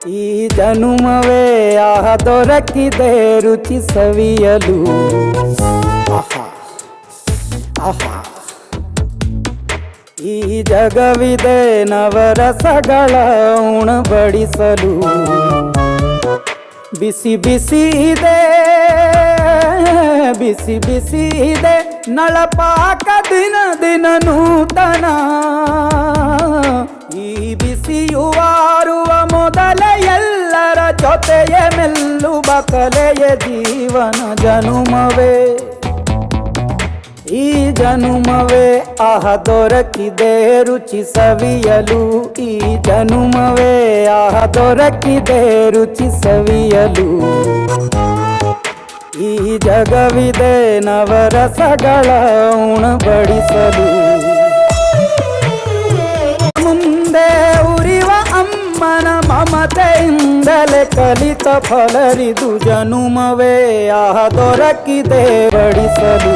ಈ ಜನುಮವೇ ದೊರಕಿದೆ ರುಚಿ ಸವಿಯಲು. ಆಹಾ ಆಹಾ, ಈ ಜಗವಿದೆ ನವರಸಗಳ ಉಣಬಡಿಸಲು. ಬಿಸಿ ಬಿಸಿ ಇದೆ, ಬಿಸಿ ಬಿಸಿ ಇದೆ ನಳಪಾಕ ದಿನ ದಿನ ನೂತನ. ಈ ಬಿಸಿಯುವಾರುವ ಮೊದಲೇ ಎಲ್ಲರ ಜೊತೆಯೇ ಮೆಲ್ಲುವ ಕಲೆಯ ಜೀವನ ಜನುಮವೇ. ಈ ಜನುಮವೇ ದೊರಕಿದೆ ರುಚಿ ಸವಿಯಲು. ಈ ಜನುಮವೇ ದೊರಕಿದೆ ರುಚಿ ಸವಿಯಲು. ಈ ಜಗವಿದೆ ನವರಸಗಳ ಉಣಬಡಿಸಲು. ಮುಂದೆ ಉರಿವ ಅಮ್ಮನ ಮಮತೆಯಿಂದಲೇ ಕಲಿತ ಫಲರಿದು ಜನುಮವೇ ದೊರಕಿದೆ ಬಡಿಸಲು.